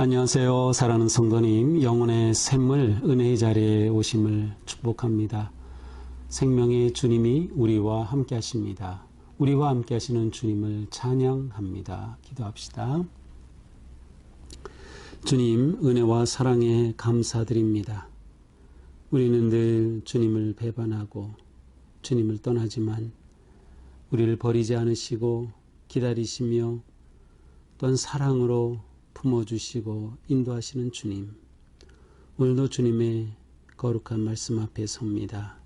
안녕하세요. 사랑하는 성도님, 영혼의 샘물 은혜의 자리에 오심을 축복합니다. 생명의 주님이 우리와 함께 하십니다. 우리와 함께 하시는 주님을 찬양합니다. 기도합시다. 주님, 은혜와 사랑에 감사드립니다. 우리는 늘 주님을 배반하고 주님을 떠나지만 우리를 버리지 않으시고 기다리시며 또한 사랑으로 품어주시고 인도하시는 주님, 오늘도 주님의 거룩한 말씀 앞에 섭니다.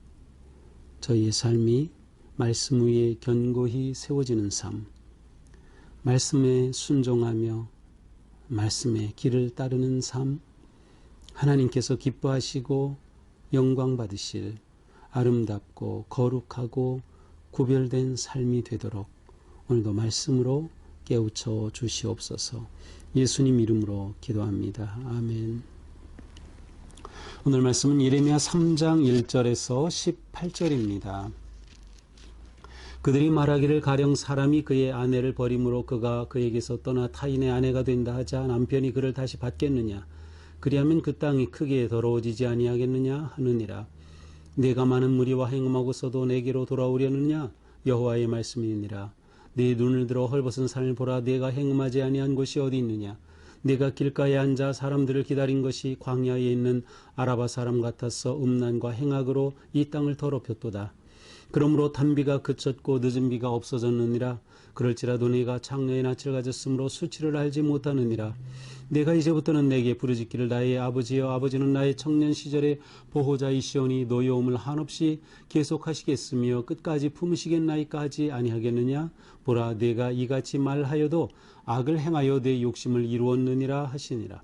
저희의 삶이 말씀 위에 견고히 세워지는 삶, 말씀에 순종하며 말씀의 길을 따르는 삶, 하나님께서 기뻐하시고 영광 받으실 아름답고 거룩하고 구별된 삶이 되도록 오늘도 말씀으로 깨우쳐 주시옵소서. 예수님 이름으로 기도합니다. 아멘. 오늘 말씀은 예레미야 3장 1절에서 18절입니다. 그들이 말하기를 가령 사람이 그의 아내를 버림으로 그가 그에게서 떠나 타인의 아내가 된다 하자 남편이 그를 다시 받겠느냐? 그리하면 그 땅이 크게 더러워지지 아니하겠느냐 하느니라. 내가 많은 무리와 행음하고서도 내게로 돌아오려느냐? 여호와의 말씀이니라. 네 눈을 들어 헐벗은 산을 보라. 내가 행음하지 아니한 곳이 어디 있느냐? 내가 길가에 앉아 사람들을 기다린 것이 광야에 있는 아라바 사람 같아서 음란과 행악으로 이 땅을 더럽혔도다. 그러므로 단비가 그쳤고 늦은 비가 없어졌느니라. 그럴지라도 네가 창녀의 낯을 가졌으므로 수치를 알지 못하느니라. 내가 이제부터는 내게 부르짖기를 나의 아버지여, 아버지는 나의 청년 시절의 보호자이시오니 노여움을 한없이 계속하시겠으며 끝까지 품으시겠나이까 하지 아니하겠느냐? 보라, 내가 이같이 말하여도 악을 행하여 내 욕심을 이루었느니라 하시니라.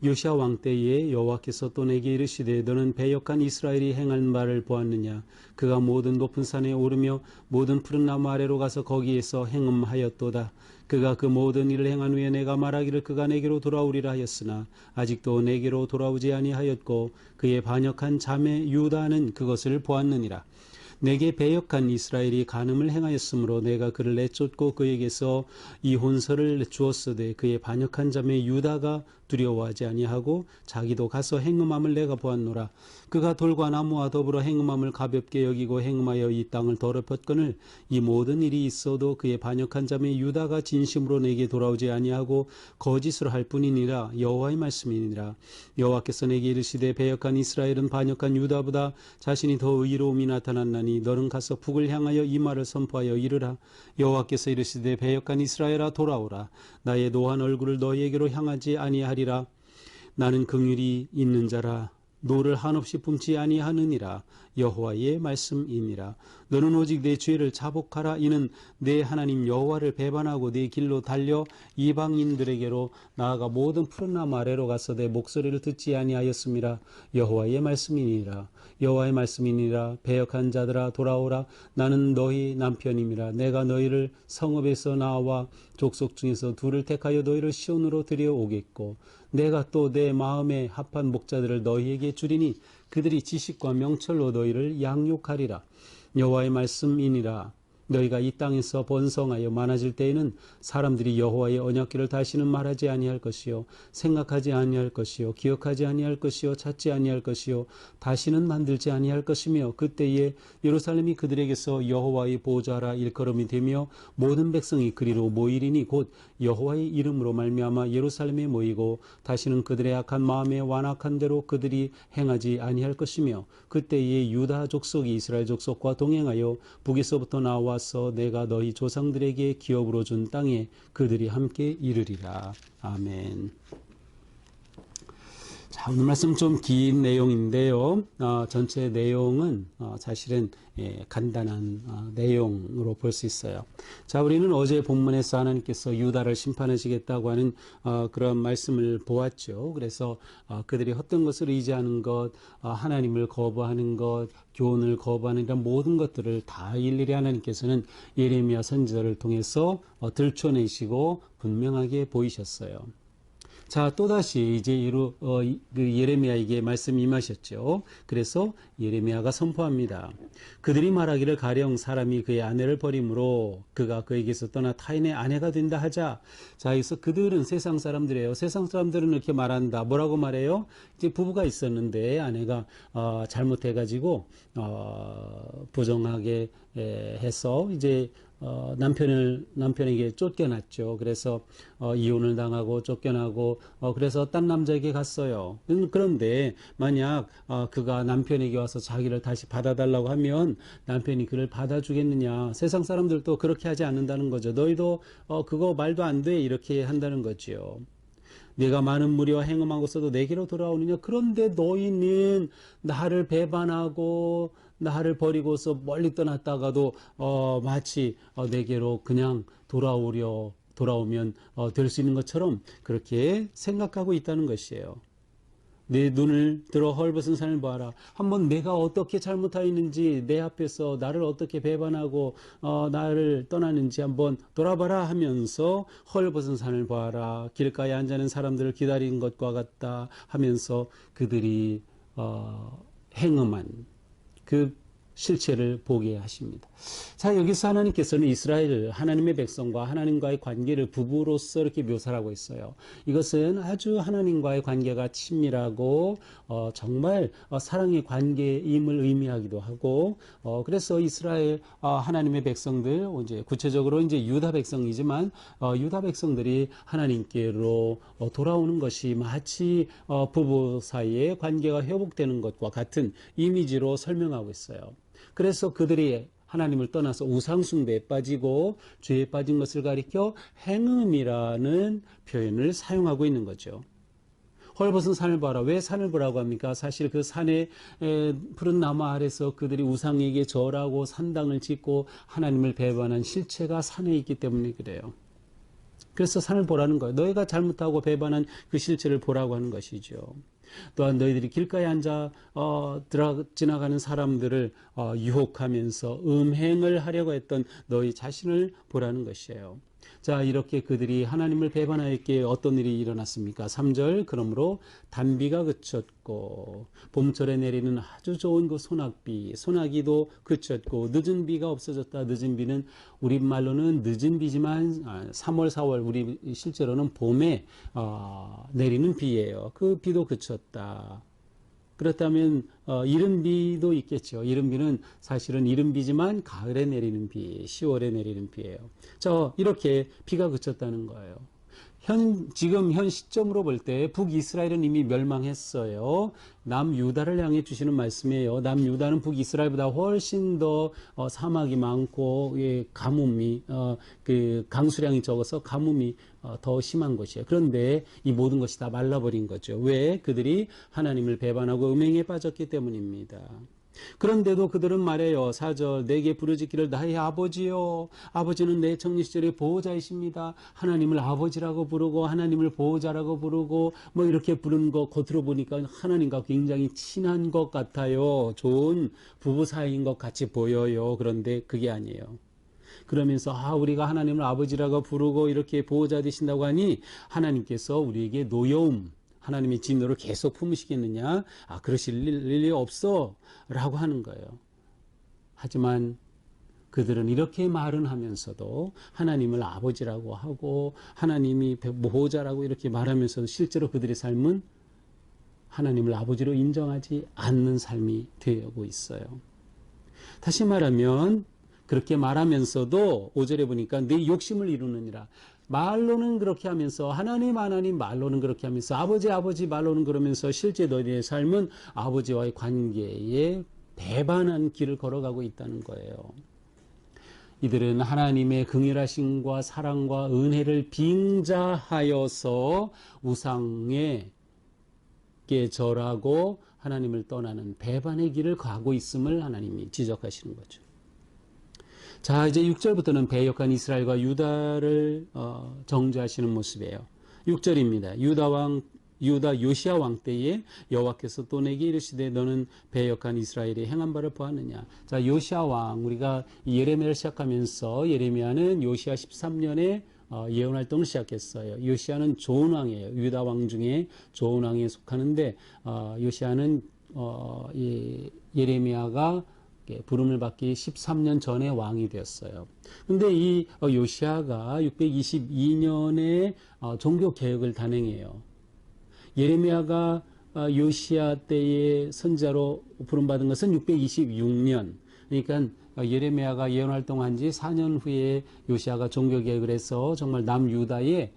요시야 왕 때에 여호와께서 또 내게 이르시되 너는 배역한 이스라엘이 행한 바를 보았느냐? 그가 모든 높은 산에 오르며 모든 푸른 나무 아래로 가서 거기에서 행음하였도다. 그가 그 모든 일을 행한 후에 내가 말하기를 그가 내게로 돌아오리라 하였으나 아직도 내게로 돌아오지 아니하였고 그의 반역한 자매 유다는 그것을 보았느니라. 내게 배역한 이스라엘이 간음을 행하였으므로 내가 그를 내쫓고 그에게서 이혼서를 주었으되 그의 반역한 자매 유다가 두려워하지 아니하고 자기도 가서 행음함을 내가 보았노라. 그가 돌과 나무와 더불어 행음함을 가볍게 여기고 행음하여 이 땅을 더럽혔거늘 이 모든 일이 있어도 그의 반역한 자매 유다가 진심으로 내게 돌아오지 아니하고 거짓으로 할 뿐이니라. 여호와의 말씀이니라. 여호와께서 내게 이르시되 배역한 이스라엘은 반역한 유다보다 자신이 더 의로움이 나타났나니 너는 가서 북을 향하여 이 말을 선포하여 이르라. 여호와께서 이르시되 배역한 이스라엘아 돌아오라. 나의 노한 얼굴을 너희에게로 향하지 아니하리라. 나는 긍휼이 있는 자라 노를 한없이 품지 아니하느니라. 여호와의 말씀이니라. 너는 오직 내 죄를 자복하라. 이는 내 하나님 여호와를 배반하고 네 길로 달려 이방인들에게로 나아가 모든 푸른 나무 아래로 가서 내 목소리를 듣지 아니하였음이라. 여호와의 말씀이니라. 여호와의 말씀이니라. 배역한 자들아 돌아오라. 나는 너희 남편임이라. 내가 너희를 성읍에서 나와 족속 중에서 둘을 택하여 너희를 시온으로 들여오겠고 내가 또 내 마음에 합한 목자들을 너희에게 주리니 그들이 지식과 명철로 너희를 양육하리라. 여호와의 말씀이니라. 너희가 이 땅에서 번성하여 많아질 때에는 사람들이 여호와의 언약궤를 다시는 말하지 아니할 것이요 생각하지 아니할 것이요 기억하지 아니할 것이요 찾지 아니할 것이요 다시는 만들지 아니할 것이며 그때에 예루살렘이 그들에게서 여호와의 보좌라 일컬음이 되며 모든 백성이 그리로 모이리니 곧 여호와의 이름으로 말미암아 예루살렘에 모이고 다시는 그들의 악한 마음에 완악한 대로 그들이 행하지 아니할 것이며 그때에 유다 족속이 이스라엘 족속과 동행하여 북에서부터 나와 내가 너희 조상들에게 기업으로 준 땅에 그들이 함께 이르리라. 아멘. 자, 오늘 말씀 좀 긴 내용인데요. 전체 내용은 사실은 간단한 내용으로 볼 수 있어요. 자, 우리는 어제 본문에서 하나님께서 유다를 심판하시겠다고 하는 그런 말씀을 보았죠. 그래서 그들이 헛된 것을 의지하는 것, 하나님을 거부하는 것, 교훈을 거부하는 이런 모든 것들을 다 일일이 하나님께서는 예레미야 선지자를 통해서 들춰내시고 분명하게 보이셨어요. 자, 또다시 이제 그 예레미야에게 말씀이 임하셨죠. 그래서 예레미야가 선포합니다. 그들이 말하기를 가령 사람이 그의 아내를 버림으로 그가 그에게서 떠나 타인의 아내가 된다 하자. 자, 여기서 그들은 세상 사람들이에요. 세상 사람들은 이렇게 말한다. 뭐라고 말해요? 이제 부부가 있었는데 아내가 잘못해가지고 부정하게 해서 이제 남편에게 쫓겨났죠. 그래서 이혼을 당하고 쫓겨나고 그래서 딴 남자에게 갔어요. 그런데 만약 그가 남편에게 와서 자기를 다시 받아달라고 하면 남편이 그를 받아주겠느냐? 세상 사람들도 그렇게 하지 않는다는 거죠. 너희도 그거 말도 안 돼 이렇게 한다는 거죠. 내가 많은 무리와 행음하고서도 내게로 돌아오느냐? 그런데 너희는 나를 배반하고 나를 버리고서 멀리 떠났다가도 마치 내게로 그냥 돌아오면 될 수 있는 것처럼 그렇게 생각하고 있다는 것이에요. 내 눈을 들어 헐벗은 산을 보아라. 한번 내가 어떻게 잘못하였는지 내 앞에서 나를 어떻게 배반하고 나를 떠나는지 한번 돌아봐라 하면서 헐벗은 산을 보아라. 길가에 앉아 있는 사람들을 기다린 것과 같다 하면서 그들이 행음한 그 실체를 보게 하십니다. 자, 여기서 하나님께서는 이스라엘 하나님의 백성과 하나님과의 관계를 부부로서 이렇게 묘사하고 있어요. 이것은 아주 하나님과의 관계가 친밀하고 정말 사랑의 관계임을 의미하기도 하고 그래서 이스라엘 하나님의 백성들 이제 구체적으로 이제 유다 백성이지만 유다 백성들이 하나님께로 돌아오는 것이 마치 부부 사이의 관계가 회복되는 것과 같은 이미지로 설명하고 있어요. 그래서 그들이 하나님을 떠나서 우상숭배에 빠지고 죄에 빠진 것을 가리켜 행음이라는 표현을 사용하고 있는 거죠. 헐벗은 산을 봐라. 왜 산을 보라고 합니까? 사실 그 산에 푸른 나무 아래서 그들이 우상에게 절하고 산당을 짓고 하나님을 배반한 실체가 산에 있기 때문에 그래요. 그래서 산을 보라는 거예요. 너희가 잘못하고 배반한 그 실체를 보라고 하는 것이죠. 또한 너희들이 길가에 앉아 지나가는 사람들을 유혹하면서 음행을 하려고 했던 너희 자신을 보라는 것이에요. 자, 이렇게 그들이 하나님을 배반하였기에 어떤 일이 일어났습니까? 3절, 그러므로 단비가 그쳤고 봄철에 내리는 아주 좋은 그 소나기도 그쳤고 늦은 비가 없어졌다. 늦은 비는 우리말로는 늦은 비지만 3월, 4월 우리 실제로는 봄에 내리는 비예요. 그 비도 그쳤다. 그렇다면 이른 비도 있겠죠. 이른 비는 사실은 이른 비지만 가을에 내리는 비, 10월에 내리는 비예요. 이렇게 비가 그쳤다는 거예요. 지금 현 시점으로 볼 때 북이스라엘은 이미 멸망했어요. 남유다를 향해 주시는 말씀이에요. 남유다는 북이스라엘보다 훨씬 더 사막이 많고 가뭄이 그 강수량이 적어서 가뭄이 더 심한 것이에요. 그런데 이 모든 것이 다 말라버린 거죠. 왜? 그들이 하나님을 배반하고 음행에 빠졌기 때문입니다. 그런데도 그들은 말해요. 4절, 내게 부르짖기를 나의 아버지요. 아버지는 내 청년 시절의 보호자이십니다. 하나님을 아버지라고 부르고 하나님을 보호자라고 부르고 뭐 이렇게 부르는 거 겉으로 보니까 하나님과 굉장히 친한 것 같아요. 좋은 부부 사이인 것 같이 보여요. 그런데 그게 아니에요. 그러면서 우리가 하나님을 아버지라고 부르고 이렇게 보호자 되신다고 하니 하나님께서 우리에게 노여움, 하나님의 진노를 계속 품으시겠느냐? 그러실 일이 없어 라고 하는 거예요. 하지만 그들은 이렇게 말은 하면서도 하나님을 아버지라고 하고 하나님이 보호자라고 이렇게 말하면서도 실제로 그들의 삶은 하나님을 아버지로 인정하지 않는 삶이 되고 있어요. 다시 말하면 그렇게 말하면서도 5절에 보니까 내 욕심을 이루느니라. 말로는 그렇게 하면서 하나님 말로는 그렇게 하면서 아버지 말로는 그러면서 실제 너희의 삶은 아버지와의 관계에 배반한 길을 걸어가고 있다는 거예요. 이들은 하나님의 긍휼하심과 사랑과 은혜를 빙자하여서 우상에 절하고 하나님을 떠나는 배반의 길을 가고 있음을 하나님이 지적하시는 거죠. 자, 이제 6절부터는 배역한 이스라엘과 유다를 정죄하시는 모습이에요. 6절입니다. 유다 요시야 왕 때에 여호와께서 또 내게 이르시되 너는 배역한 이스라엘이 행한 바를 보았느냐. 자, 요시야 왕, 우리가 예레미야를 시작하면서 예레미야는 요시야 13년에 예언 활동을 시작했어요. 요시야는 좋은 왕이에요. 유다 왕 중에 좋은 왕에 속하는데 요시야는 예레미야가 부름을 받기 13년 전에 왕이 되었어요. 근데 이 요시야가 622년에 종교 개혁을 단행해요. 예레미야가 요시야 때의 선지자로 부름받은 것은 626년. 그러니까 예레미야가 예언 활동한 지 4년 후에 요시야가 종교 개혁을 해서 정말 남유다에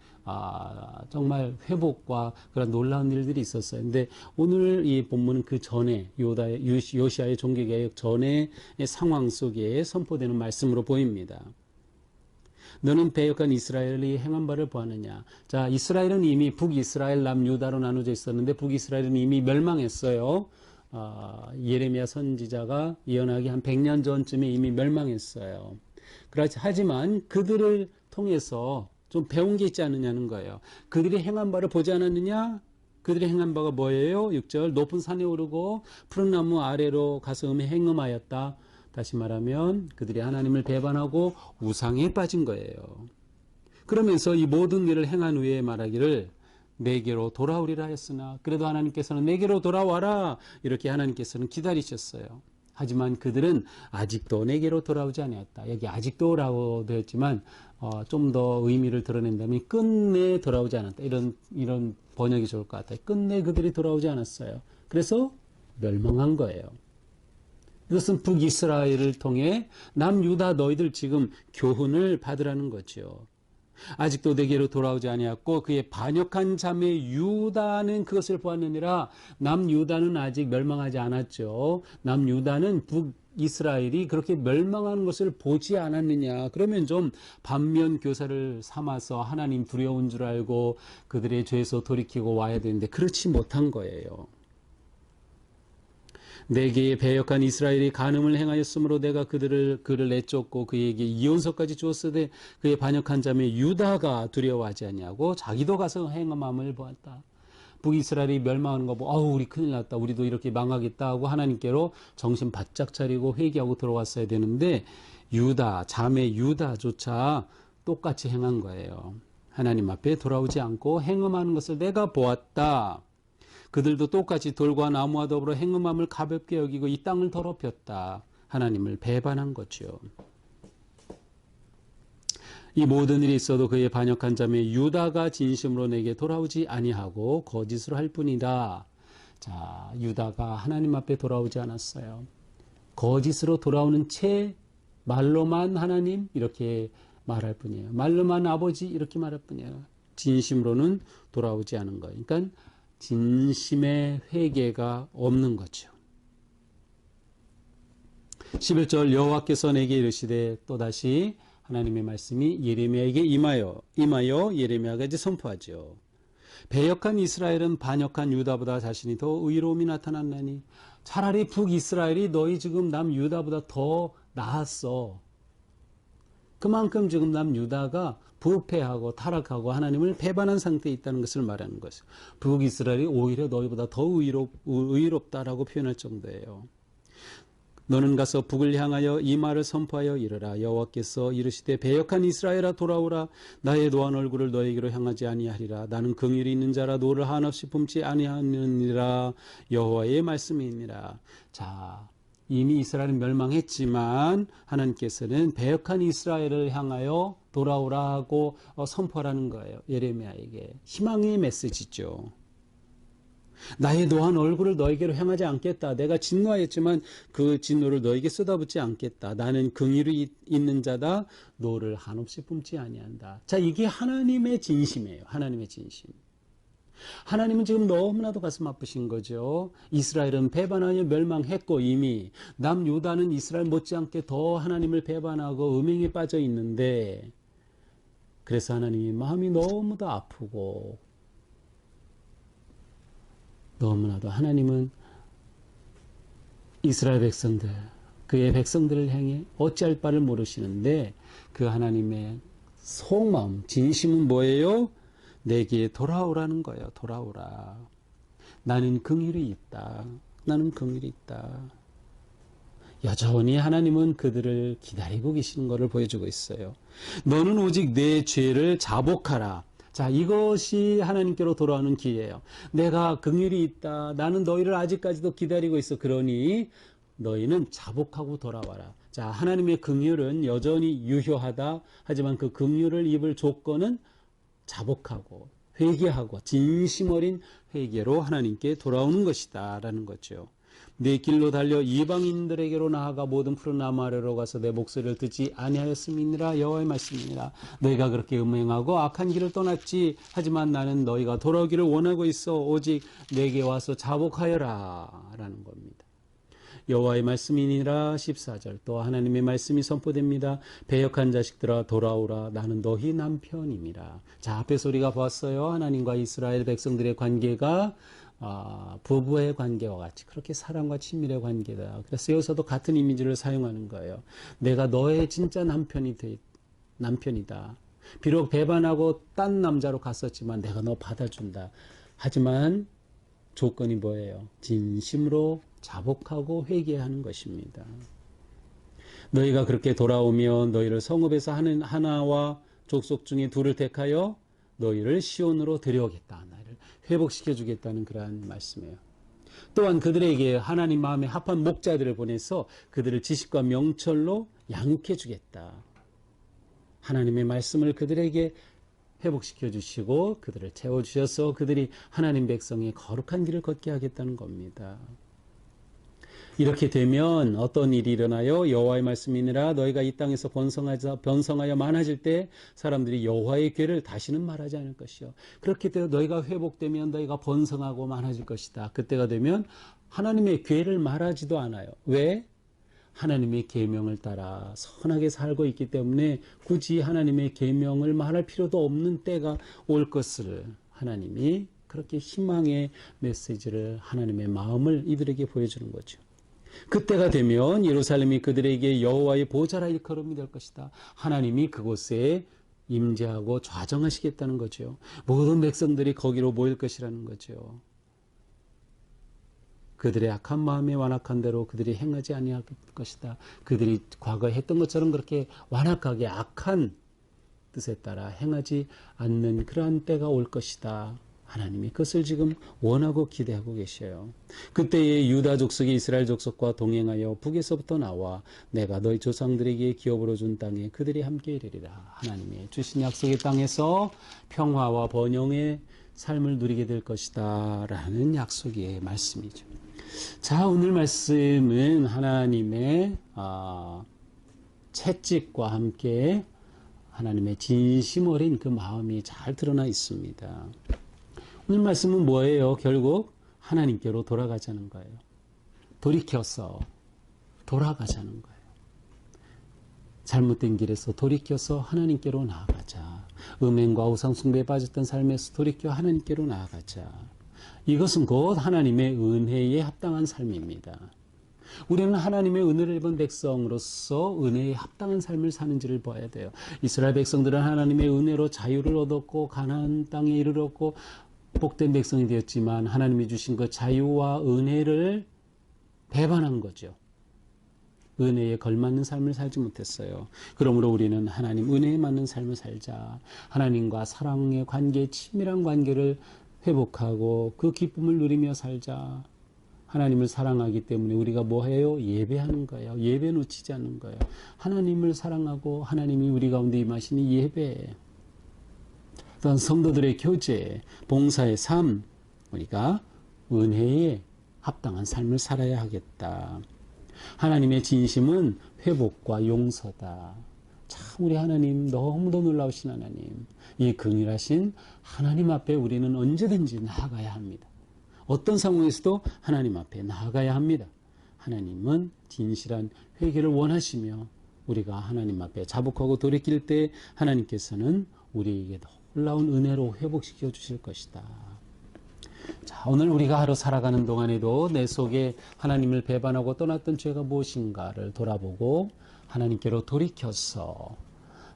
정말 회복과 그런 놀라운 일들이 있었어요. 근데 오늘 이 본문은 그 전에 요시야의 종교 개혁 전의 상황 속에 선포되는 말씀으로 보입니다. 너는 배역한 이스라엘이 행한 바를 보았느냐. 자, 이스라엘은 이미 북이스라엘, 남유다로 나눠져 있었는데 북이스라엘은 이미 멸망했어요. 예레미야 선지자가 예언하기 한 100년 전쯤에 이미 멸망했어요. 하지만 그들을 통해서 좀 배운 게 있지 않느냐는 거예요. 그들이 행한 바를 보지 않았느냐? 그들이 행한 바가 뭐예요? 6절 높은 산에 오르고 푸른 나무 아래로 가서 행음하였다. 다시 말하면 그들이 하나님을 배반하고 우상에 빠진 거예요. 그러면서 이 모든 일을 행한 후에 말하기를 내게로 돌아오리라 했으나 그래도 하나님께서는 내게로 돌아와라 이렇게 하나님께서는 기다리셨어요. 하지만 그들은 아직도 내게로 돌아오지 아니었다. 여기 아직도라고 되었지만 좀 더 의미를 드러낸다면 끝내 돌아오지 않았다. 이런 번역이 좋을 것 같아요. 끝내 그들이 돌아오지 않았어요. 그래서 멸망한 거예요. 이것은 북이스라엘을 통해 남유다 너희들 지금 교훈을 받으라는 거죠. 아직도 내게로 돌아오지 아니하였고 그의 반역한 자매 유다는 그것을 보았느니라. 남유다는 아직 멸망하지 않았죠. 남유다는 북이스라엘이 그렇게 멸망하는 것을 보지 않았느냐. 그러면 좀 반면 교사를 삼아서 하나님 두려운 줄 알고 그들의 죄에서 돌이키고 와야 되는데 그렇지 못한 거예요. 내게 배역한 이스라엘이 간음을 행하였으므로 내가 그를 내쫓고 그에게 이혼서까지 주었으되 그의 반역한 자매 유다가 두려워하지 아니하고 자기도 가서 행함을 보았다. 북이스라엘이 멸망하는 거 보고 우리 큰일 났다. 우리도 이렇게 망하겠다 하고 하나님께로 정신 바짝 차리고 회개하고 들어왔어야 되는데 자매 유다조차 똑같이 행한 거예요. 하나님 앞에 돌아오지 않고 행음하는 것을 내가 보았다. 그들도 똑같이 돌과 나무와 더불어 행음함을 가볍게 여기고 이 땅을 더럽혔다. 하나님을 배반한 거죠. 이 모든 일이 있어도 그의 반역한 자매 유다가 진심으로 내게 돌아오지 아니하고 거짓으로 할 뿐이다. 자, 유다가 하나님 앞에 돌아오지 않았어요. 거짓으로 돌아오는 채 말로만 하나님 이렇게 말할 뿐이에요. 말로만 아버지 이렇게 말할 뿐이에요. 진심으로는 돌아오지 않은 거예요. 그러니까 진심의 회개가 없는 거죠. 11절 여호와께서 내게 이르시되 또다시 하나님의 말씀이 예레미야에게 임하여 예레미야가 이제 선포하죠. 배역한 이스라엘은 반역한 유다보다 자신이 더 의로움이 나타났나니 차라리 북이스라엘이 너희 지금 남유다보다 더 나았어. 그만큼 지금 남유다가 부패하고 타락하고 하나님을 배반한 상태에 있다는 것을 말하는 것이죠. 북이스라엘이 오히려 너희보다 더 의롭다라고 표현할 정도예요. 너는 가서 북을 향하여 이 말을 선포하여 이르라. 여호와께서 이르시되 배역한 이스라엘아 돌아오라. 나의 노한 얼굴을 너에게로 향하지 아니하리라. 나는 긍휼이 있는 자라 노를 한없이 품지 아니하느니라. 여호와의 말씀이니라. 자, 이미 이스라엘은 멸망했지만 하나님께서는 배역한 이스라엘을 향하여 돌아오라 하고 선포하라는 거예요. 예레미야에게. 희망의 메시지죠. 나의 노한 얼굴을 너에게로 향하지 않겠다. 내가 진노하였지만 그 진노를 너에게 쏟아붓지 않겠다. 나는 긍휼이 있는 자다. 노를 한없이 품지 아니한다. 자, 이게 하나님의 진심이에요. 하나님의 진심. 하나님은 지금 너무나도 가슴 아프신 거죠. 이스라엘은 배반하여 멸망했고 이미 남유다는 이스라엘 못지않게 더 하나님을 배반하고 음행에 빠져 있는데 그래서 하나님이 마음이 너무도 아프고 너무나도 하나님은 이스라엘 백성들, 그의 백성들을 향해 어찌할 바를 모르시는데 그 하나님의 속마음, 진심은 뭐예요? 내게 돌아오라는 거예요. 돌아오라. 나는 긍휼이 있다. 나는 긍휼이 있다. 여전히 하나님은 그들을 기다리고 계시는 것을 보여주고 있어요. 너는 오직 내 죄를 자복하라. 자, 이것이 하나님께로 돌아오는 기회예요. 내가 긍휼이 있다. 나는 너희를 아직까지도 기다리고 있어. 그러니 너희는 자복하고 돌아와라. 자, 하나님의 긍휼은 여전히 유효하다. 하지만 그 긍휼을 입을 조건은 자복하고 회개하고 진심 어린 회개로 하나님께 돌아오는 것이다 라는 거죠. 내 길로 달려 이방인들에게로 나아가 모든 푸른 나무 아래로 가서 내 목소리를 듣지 아니하였음이니라. 여호와의 말씀이니라. 너희가 그렇게 음행하고 악한 길을 떠났지. 하지만 나는 너희가 돌아오기를 원하고 있어. 오직 내게 와서 자복하여라 라는 겁니다. 여호와의 말씀이니라. 14절 또 하나님의 말씀이 선포됩니다. 배역한 자식들아 돌아오라. 나는 너희 남편임이라. 자, 앞에서 우리가 봤어요. 하나님과 이스라엘 백성들의 관계가 부부의 관계와 같이 그렇게 사랑과 친밀의 관계다. 그래서 여기서도 같은 이미지를 사용하는 거예요. 내가 너의 진짜 남편이다. 비록 배반하고 딴 남자로 갔었지만 내가 너 받아준다. 하지만 조건이 뭐예요? 진심으로 자복하고 회개하는 것입니다. 너희가 그렇게 돌아오면 너희를 성읍에서 하는 하나와 족속 중에 둘을 택하여 너희를 시온으로 데려오겠다. 나를 회복시켜 주겠다는 그러한 말씀이에요. 또한 그들에게 하나님 마음에 합한 목자들을 보내서 그들을 지식과 명철로 양육해 주겠다. 하나님의 말씀을 그들에게 회복시켜 주시고 그들을 채워주셔서 그들이 하나님 백성의 거룩한 길을 걷게 하겠다는 겁니다. 이렇게 되면 어떤 일이 일어나요? 여호와의 말씀이니라. 너희가 이 땅에서 번성하여 많아질 때 사람들이 여호와의 괴를 다시는 말하지 않을 것이요. 그렇게 되어 너희가 회복되면 너희가 번성하고 많아질 것이다. 그때가 되면 하나님의 괴를 말하지도 않아요. 왜? 하나님의 계명을 따라 선하게 살고 있기 때문에 굳이 하나님의 계명을 말할 필요도 없는 때가 올 것을 하나님이 그렇게 희망의 메시지를 하나님의 마음을 이들에게 보여주는 거죠. 그때가 되면 예루살렘이 그들에게 여호와의 보좌라 일컬음이 될 것이다. 하나님이 그곳에 임재하고 좌정하시겠다는 거죠. 모든 백성들이 거기로 모일 것이라는 거죠. 그들의 악한 마음에 완악한 대로 그들이 행하지 아니할 것이다. 그들이 과거에 했던 것처럼 그렇게 완악하게 악한 뜻에 따라 행하지 않는 그러한 때가 올 것이다. 하나님이 그것을 지금 원하고 기대하고 계셔요. 그때에 유다 족속이 이스라엘 족속과 동행하여 북에서부터 나와 내가 너희 조상들에게 기업으로 준 땅에 그들이 함께 이르리라. 하나님의 주신 약속의 땅에서 평화와 번영의 삶을 누리게 될 것이다 라는 약속의 말씀이죠. 자, 오늘 말씀은 하나님의 채찍과 함께 하나님의 진심 어린 그 마음이 잘 드러나 있습니다. 오늘 말씀은 뭐예요? 결국 하나님께로 돌아가자는 거예요. 돌이켜서 돌아가자는 거예요. 잘못된 길에서 돌이켜서 하나님께로 나아가자. 음행과 우상 숭배에 빠졌던 삶에서 돌이켜 하나님께로 나아가자. 이것은 곧 하나님의 은혜에 합당한 삶입니다. 우리는 하나님의 은혜를 입은 백성으로서 은혜에 합당한 삶을 사는지를 봐야 돼요. 이스라엘 백성들은 하나님의 은혜로 자유를 얻었고 가나안 땅에 이르렀고 복된 백성이 되었지만 하나님이 주신 그 자유와 은혜를 배반한 거죠. 은혜에 걸맞는 삶을 살지 못했어요. 그러므로 우리는 하나님 은혜에 맞는 삶을 살자. 하나님과 사랑의 관계, 친밀한 관계를 회복하고 그 기쁨을 누리며 살자. 하나님을 사랑하기 때문에 우리가 뭐 해요? 예배하는 거예요. 예배 놓치지 않는 거예요. 하나님을 사랑하고 하나님이 우리 가운데 임하시니 예배. 또한 성도들의 교제, 봉사의 삶, 우리가 은혜에 합당한 삶을 살아야 하겠다. 하나님의 진심은 회복과 용서다. 참 우리 하나님 너무도 놀라우신 하나님. 이 긍휼하신 하나님 앞에 우리는 언제든지 나아가야 합니다. 어떤 상황에서도 하나님 앞에 나아가야 합니다. 하나님은 진실한 회개를 원하시며 우리가 하나님 앞에 자복하고 돌이킬 때 하나님께서는 우리에게 놀라운 은혜로 회복시켜 주실 것이다. 자, 오늘 우리가 하루 살아가는 동안에도 내 속에 하나님을 배반하고 떠났던 죄가 무엇인가를 돌아보고 하나님께로 돌이켜서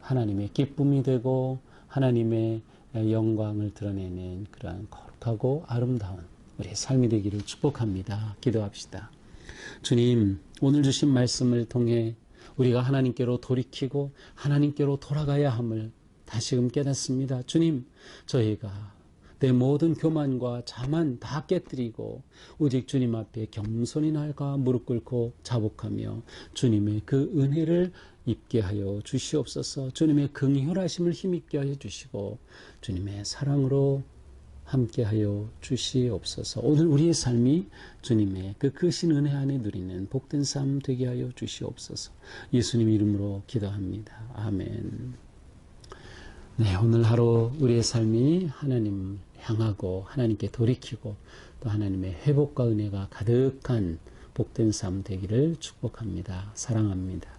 하나님의 기쁨이 되고 하나님의 영광을 드러내는 그러한 거룩하고 아름다운 우리의 삶이 되기를 축복합니다. 기도합시다. 주님, 오늘 주신 말씀을 통해 우리가 하나님께로 돌이키고 하나님께로 돌아가야 함을 다시금 깨닫습니다. 주님, 저희가 내 모든 교만과 자만 다 깨뜨리고 오직 주님 앞에 겸손히 나아가 무릎 꿇고 자복하며 주님의 그 은혜를 입게 하여 주시옵소서. 주님의 긍휼하심을 힘있게 하여 주시고 주님의 사랑으로 함께하여 주시옵소서. 오늘 우리의 삶이 주님의 그 크신 은혜 안에 누리는 복된 삶 되게 하여 주시옵소서. 예수님 이름으로 기도합니다. 아멘. 네, 오늘 하루 우리의 삶이 하나님 향하고 하나님께 돌이키고 또 하나님의 회복과 은혜가 가득한 복된 삶 되기를 축복합니다. 사랑합니다.